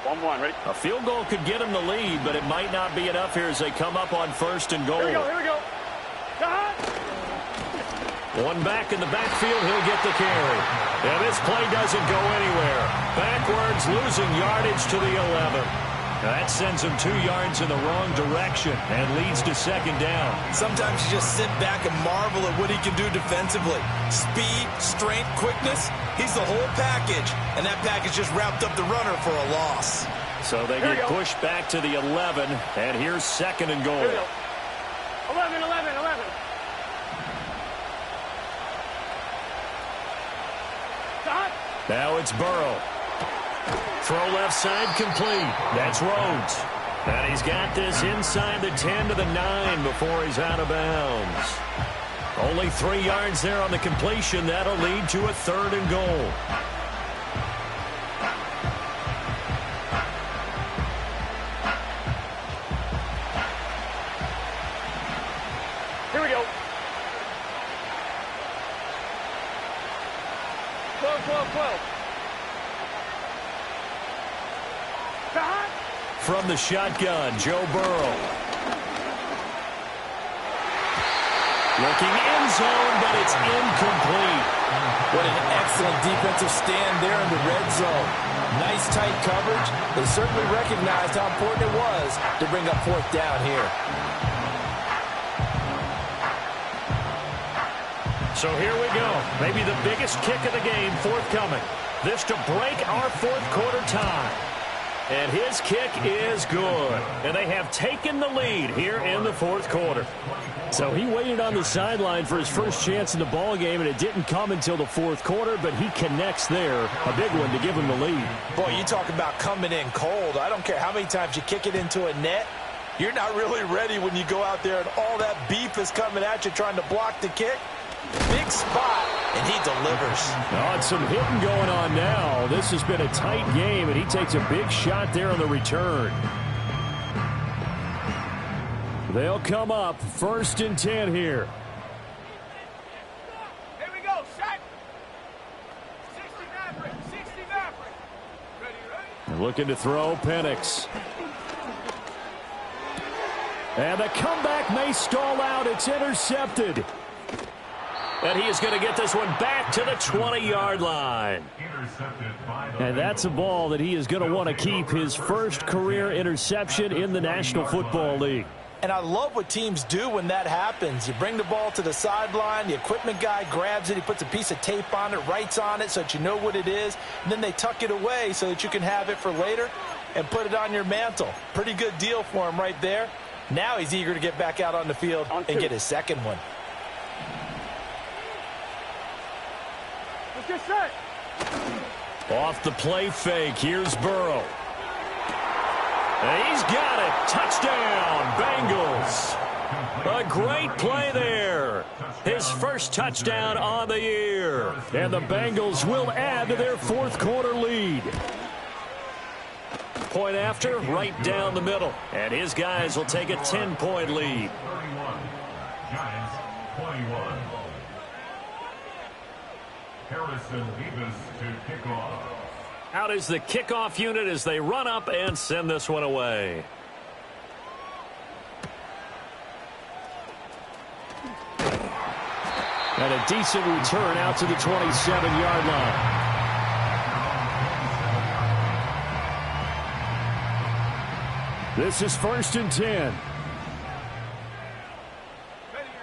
[SPEAKER 3] 1-1, ready?
[SPEAKER 1] A field goal could get him the lead, but it might not be enough here as they come up on 1st and goal.
[SPEAKER 3] Here we go, here we go.
[SPEAKER 1] One back in the backfield, he'll get the carry. And this play doesn't go anywhere. Backwards, losing yardage to the 11. That sends him 2 yards in the wrong direction and leads to 2nd down.
[SPEAKER 2] Sometimes you just sit back and marvel at what he can do defensively. Speed, strength, quickness, he's the whole package. And that package just wrapped up the runner for a loss.
[SPEAKER 1] So they get pushed back to the 11, and here's 2nd and goal.
[SPEAKER 3] 11, 11, 11.
[SPEAKER 1] Now it's Burrow. Throw left side complete. That's Rhodes. And he's got this inside the 10 to the 9 before he's out of bounds. Only 3 yards there on the completion. That'll lead to a 3rd and goal.
[SPEAKER 3] Here we go. 12, 12, 12.
[SPEAKER 1] From the shotgun, Joe Burrow. Looking end zone, but it's incomplete.
[SPEAKER 2] What an excellent defensive stand there in the red zone. Nice tight coverage. They certainly recognized how important it was to bring up 4th down here.
[SPEAKER 1] So here we go. Maybe the biggest kick of the game forthcoming. This to break our 4th quarter tie. And his kick is good. And they have taken the lead here in the 4th quarter.
[SPEAKER 4] So he waited on the sideline for his first chance in the ball game, and it didn't come until the 4th quarter, but he connects there. A big one to give him the lead.
[SPEAKER 2] Boy, you talk about coming in cold. I don't care how many times you kick it into a net. You're not really ready when you go out there and all that beef is coming at you trying to block the kick. Big spot, and he delivers.
[SPEAKER 4] Oh, it's some hitting going on now. This has been a tight game, and he takes a big shot there on the return. They'll come up 1st and 10 here.
[SPEAKER 6] Here we go, shot. 69, 69. Ready.
[SPEAKER 4] Looking to throw, Penix. And the comeback may stall out. It's intercepted.
[SPEAKER 1] And he is going to get this one back to the 20-yard line.
[SPEAKER 4] And that's a ball that he is going to want to keep, his first career interception in the National Football League.
[SPEAKER 2] And I love what teams do when that happens. You bring the ball to the sideline, the equipment guy grabs it, he puts a piece of tape on it, writes on it so that you know what it is, and then they tuck it away so that you can have it for later and put it on your mantle. Pretty good deal for him right there. Now he's eager to get back out on the field and get his 2nd one.
[SPEAKER 6] Let's get set.
[SPEAKER 1] Off the play fake, here's Burrow. And he's got it. Touchdown, Bengals. A great play there. His first touchdown on the year.
[SPEAKER 4] And the Bengals will add to their 4th quarter lead.
[SPEAKER 1] Point after, right down the middle. And his guys will take a 10-point lead.
[SPEAKER 5] 31. Giants 21. Harrison Davis to kick off.
[SPEAKER 1] Out is the kickoff unit as they run up and send this one away.
[SPEAKER 4] And a decent return out to the 27-yard line. This is 1st and 10.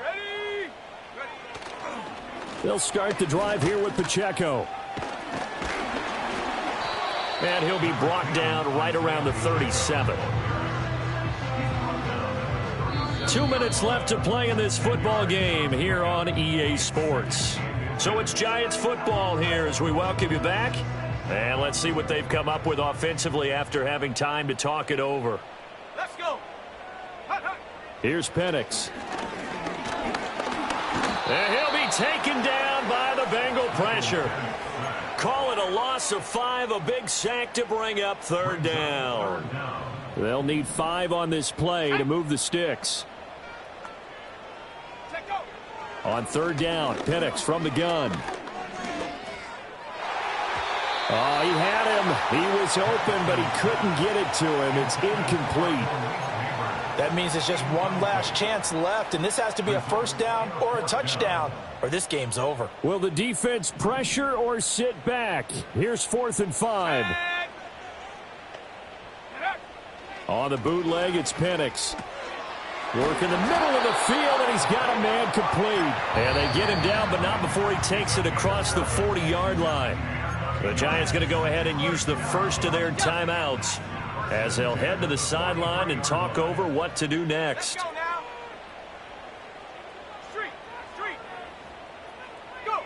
[SPEAKER 6] Ready.
[SPEAKER 4] They'll start the drive here with Pacheco.
[SPEAKER 1] And he'll be brought down right around the 37. 2 minutes left to play in this football game here on EA Sports. So it's Giants football here as we welcome you back. And let's see what they've come up with offensively after having time to talk it over.
[SPEAKER 6] Let's go.
[SPEAKER 4] Here's Penix.
[SPEAKER 1] And he'll be taken down by the Bengal pressure. Call it a loss of 5, a big sack to bring up 3rd down.
[SPEAKER 4] They'll need 5 on this play to move the sticks. On 3rd down, Penix from the gun. Oh, he had him. He was open, but he couldn't get it to him. It's incomplete.
[SPEAKER 2] That means it's just one last chance left, and this has to be a 1st down or a touchdown, or this game's over.
[SPEAKER 4] Will the defense pressure or sit back? Here's 4th and 5. On the bootleg, it's Penix. Work in the middle of the field, and he's got a man complete.
[SPEAKER 1] And they get him down, but not before he takes it across the 40-yard line. The Giants going to go ahead and use the first of their timeouts as they'll head to the sideline and talk over what to do next.
[SPEAKER 6] Let's go now. Street. Go.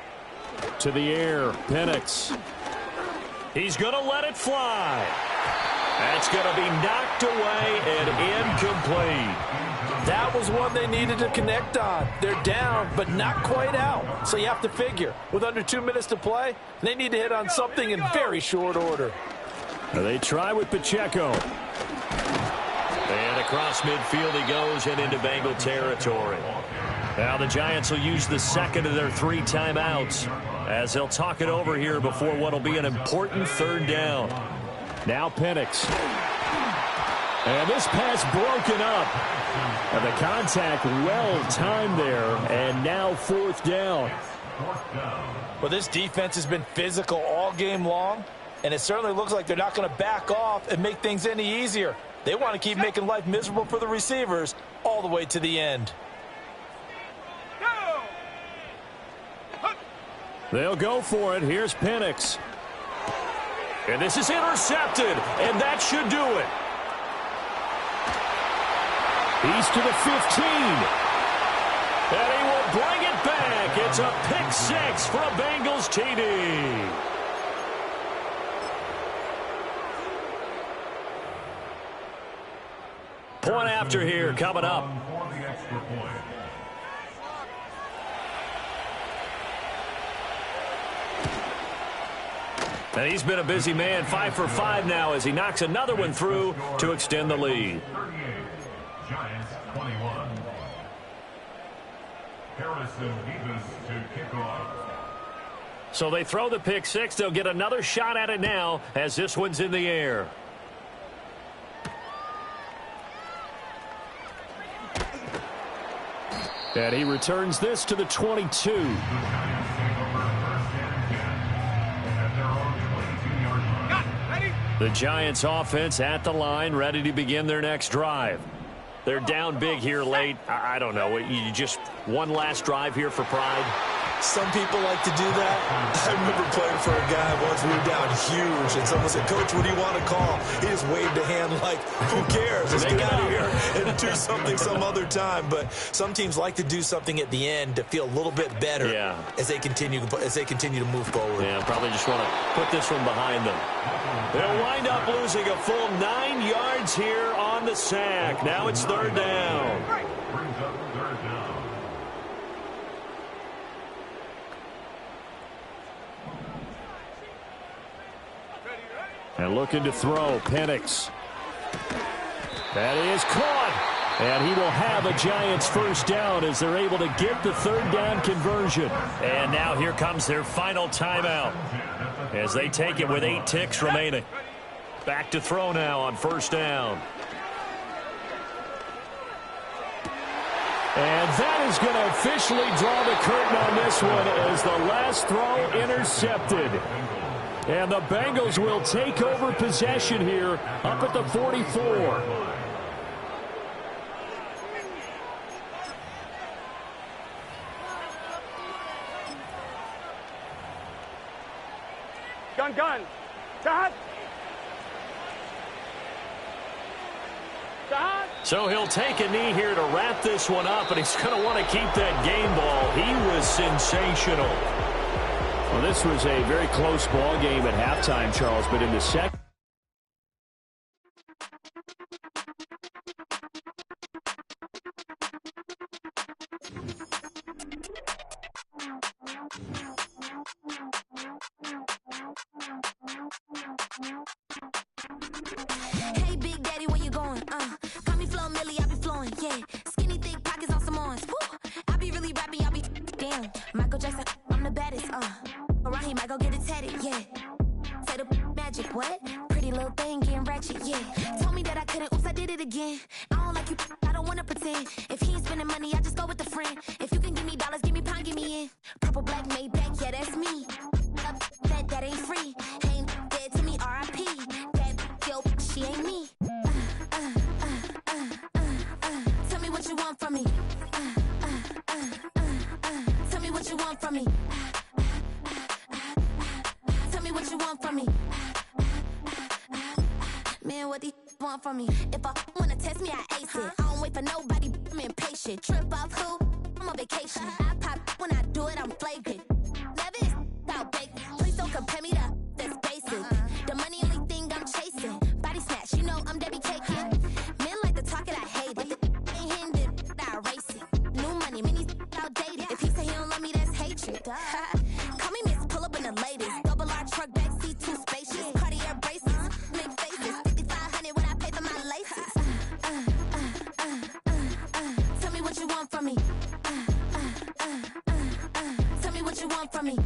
[SPEAKER 4] To the air, Penix.
[SPEAKER 1] He's going to let it fly. That's going to be knocked away and incomplete.
[SPEAKER 2] That was one they needed to connect on. They're down, but not quite out. So you have to figure, with under 2 minutes to play, they need to hit on something in very short order.
[SPEAKER 4] They try with Pacheco.
[SPEAKER 1] And across midfield he goes and into Bengal territory. Now the Giants will use the second of their 3 timeouts as they'll talk it over here before what will be an important 3rd down.
[SPEAKER 4] Now Penix. And this pass broken up. And the contact well timed there. And now 4th down.
[SPEAKER 2] Well, this defense has been physical all game long, and it certainly looks like they're not going to back off and make things any easier. They want to keep making life miserable for the receivers all the way to the end.
[SPEAKER 4] They'll go for it. Here's Penix.
[SPEAKER 1] And this is intercepted, and that should do it.
[SPEAKER 4] He's to the 15.
[SPEAKER 1] And he will bring it back. It's a pick 6 for a Bengals TD. Point after here coming up. And he's been a busy man, 5 for 5 now as he knocks another one through to extend the lead.
[SPEAKER 5] 38, Giants 21. Harrison Davis to kick off.
[SPEAKER 1] So they throw the pick 6. They'll get another shot at it now as this one's in the air.
[SPEAKER 4] And he returns this to the 22.
[SPEAKER 1] The Giants offense at the line, ready to begin their next drive. They're down big here late. I don't know. You just one last drive here for pride.
[SPEAKER 2] Some people like to do that. I remember playing for a guy once. We were down huge, and someone said, "Coach, what do you want to call?" He just waved a hand like, "Who cares? Let's get out of here and do something some other time." But some teams like to do something at the end to feel a little bit better as they continue to move forward.
[SPEAKER 1] Yeah, probably just want to put this one behind them. They'll wind up losing a full 9 yards here on the sack. Now it's 3rd down.
[SPEAKER 5] Brings up 3rd down.
[SPEAKER 4] And looking to throw, Penix. That is caught. And he will have a Giants 1st down as they're able to get the 3rd down conversion.
[SPEAKER 1] And now here comes their final timeout as they take it with 8 ticks remaining. Back to throw now on 1st down.
[SPEAKER 4] And that is going to officially draw the curtain on this one as the last throw intercepted. And the Bengals will take over possession here up at the 44.
[SPEAKER 3] Gun. Dad.
[SPEAKER 1] So he'll take a knee here to wrap this one up, and he's going to want to keep that game ball. He was sensational.
[SPEAKER 4] Well, this was a very close ball game at halftime, Charles, but in the second.
[SPEAKER 7] Hey, Big Daddy, where you going? Call me Flo Millie, I be flowing, yeah. Skinny, thick pockets on some ones. I be really rapping, I be damn. Michael Jackson, I'm the baddest, Around here, might go get it tatted, yeah. Say the magic, what? Pretty little thing, getting ratchet, yeah. Told me that I couldn't, oops, I did it again. I don't like you, I don't wanna pretend. If he ain't spending money, I just go with a friend. If you can give me dollars, give me pound, give me in. Purple, black, made back, yeah, that's me. That ain't free. Ain't dead to me, R.I.P. That yo, she ain't me. Tell me what you want from me. Tell me what you want from me. Tell me what you want from me. Man, what do you want from me? If I wanna test me, I ace it. I don't wait for nobody, I'm impatient. Trip off who? I'm on vacation. I pop when I do it, I'm flagrant. Never is out bake. Please don't compare me to that's basic. Tell me what you want from me.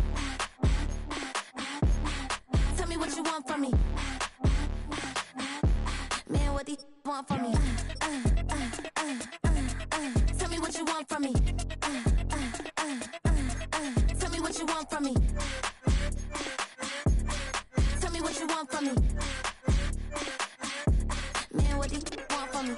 [SPEAKER 7] Tell me what you want from me. Man, what do you want from me? Tell me what you want from me. Tell me what you want from me. Tell me what you want from me. Man, what do you want from me?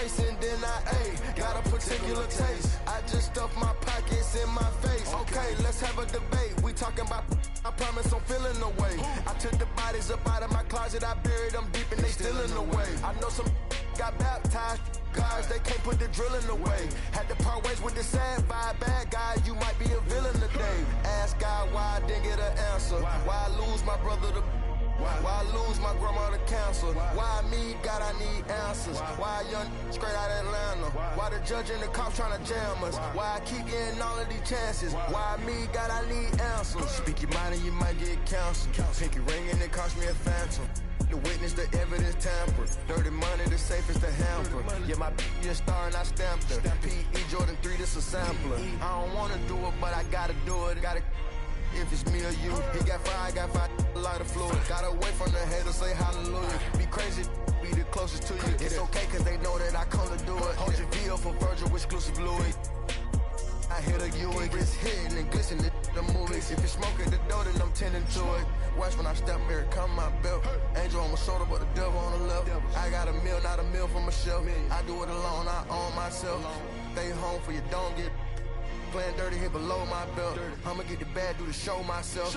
[SPEAKER 8] And then I ate, got a particular taste. I just stuffed my pockets in my face. Okay, let's have a debate. We talking about, I promise I'm feeling the way. I took the bodies up out of my closet, I buried them deep and they still in the way. I know some got baptized, guys, they can't put the drilling away. Had to part ways with the sad vibe, bad guy, you might be a villain today. Ask God why I didn't get an answer. Why I lose my brother to why I lose my grandma to cancer? Why me, God, I need answers. Why a young straight out of Atlanta? Why the judge and the cops trying to jam us? Why I keep getting all of these chances? Why me, God, I need answers. Speak your mind and you might get counseled. Pinky ring and it cost me a phantom. The witness, the evidence tampered. Dirty money, the safest to hamper. Yeah, my b***h a star and I stamped her. P.E. Jordan 3, this a sampler. I don't wanna do it, but I gotta do it. Gotta if it's me or you. He got five, lighter fluid. Gotta wait from the haters, say hallelujah. Be crazy, be the closest to you. It's okay, cause they know that I come to do it. Hold your V up for Virgil, exclusive Louis. I hit a Ewing, it's hitting and glistening the movies. If you're smoking the dough, then I'm tending to it. Watch when I step here, come my belt. Angel on my shoulder, but the devil on the left. I got a meal, not a meal from Michelle. I do it alone, I own myself. Stay home for you, don't get playing dirty here below my belt. I'ma get the bad, do the show myself.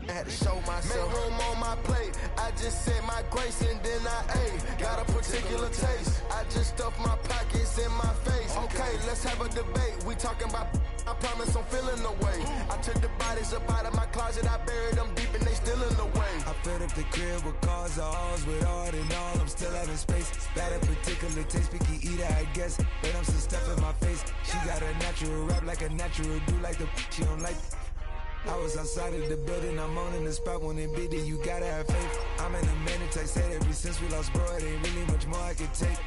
[SPEAKER 8] I had to show myself. Make room on my plate. I just said my grace and then I ate. Got a particular taste. I just stuffed my pockets in my face. Okay, let's have a debate. We talking about, I promise I'm feeling the way. I took the bodies up out of my closet. I buried them deep and they still in the way.
[SPEAKER 9] I filled up the crib with cars or alls with art and all. I'm still having space. Got a particular taste. Picky eater, I guess. But I'm some stuff in my face. She got a natural rap like a natural do like the she don't like. I was outside of the building, I'm on in the spot when it be there, you gotta have faith. I'm in a mandatory said ever since we lost bro, it ain't really much more I can take.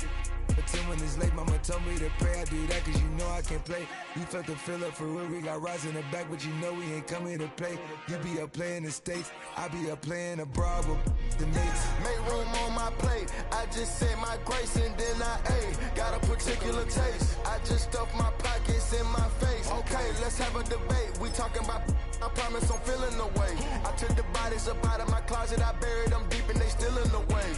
[SPEAKER 9] But 10 when it's late, mama told me to pray, I do that cause you know I can play. You felt the fill up for real, we got Ross in the back, but you know we ain't coming to play. You be a player in the States, I be a player in abroad with the mates.
[SPEAKER 8] Make room on my plate, I just said my grace and then I ate. Got a particular taste, I just stuffed my pockets in my face. Okay, let's have a debate, we talking about, I promise I'm feeling the way. I took the bodies up out of my closet, I buried them deep and they still in the way.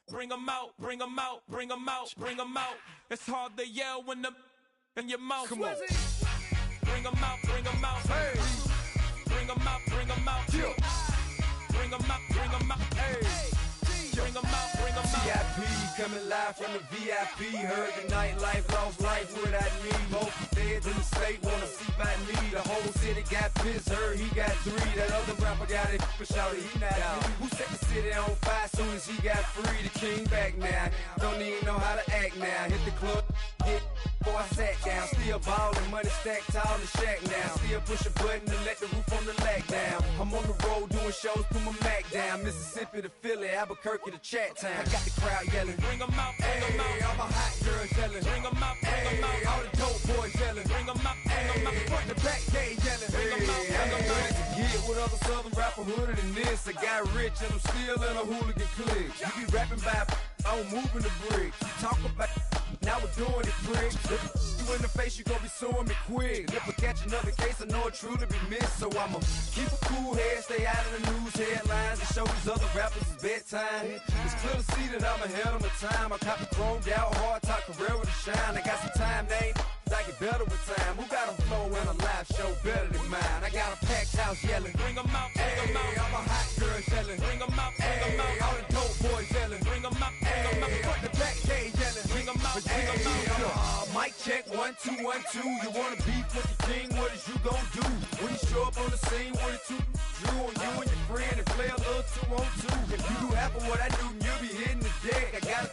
[SPEAKER 10] Bring 'em out, bring 'em out, bring 'em out, bring 'em out. It's hard to yell when the in your mouth. Come on. Bring 'em out, bring 'em out. Hey. Bring 'em out, bring 'em out. Yeah. Bring 'em out, bring 'em out. Hey. Bring 'em out, bring 'em out.
[SPEAKER 11] VIP coming live from the VIP. Heard the nightlife, lost life without me. Both feds in the state wanna see by me. The whole city got pissed, heard he got 3. That other rapper got it, but shouted he not out. Who set the city on fire soon as he got free? The king back now. Don't even know how to act now. Hit the club, hit before I sat down. still ballin', money stacked tall in the shack now. Still push a button to let the roof on the lag down. I'm on the road doing shows, put my Mac down. Mississippi to Philly, Albuquerque to Chat-Town. I got the crowd yelling, bring 'em out, bring 'em out. All my hot girls yelling, bring 'em out, bring 'em out. All the dope boys yelling, bring 'em out, bring 'em out. Front to back, they yelling, bring 'em out, bring 'em out. To get with other southern rapper hooded than this. I got rich and I'm still in a hooligan clique. You be rapping by, I'm moving the bricks. Talk about, now we're doing it, prick. You in the face, you gon' be suing me quick. If I catch another case, I know it truly be missed. So I'ma keep a cool head, stay out of the news headlines, and show these other rappers it's bedtime. It's clear to see that I'm ahead of my time. I cop a chromed out, hard top career with a shine. I got some time, they ain't I get better with time. Who got a flow and a live show better than mine? I got a packed house yelling, bring 'em out, bring 'em out. All my hot girls yelling, bring 'em out, bring 'em out. All the dope boys yelling, bring 'em out, bring 'em out. Front the back, they yelling, bring 'em out, bring 'em out. Mic check, 1 2 1 2. You wanna beef with the king? What is you gon' do? When you show up on the scene, what it drew on you and your friend and play a little 2 on 2. If you do half of what I do, you'll be hitting the deck. I got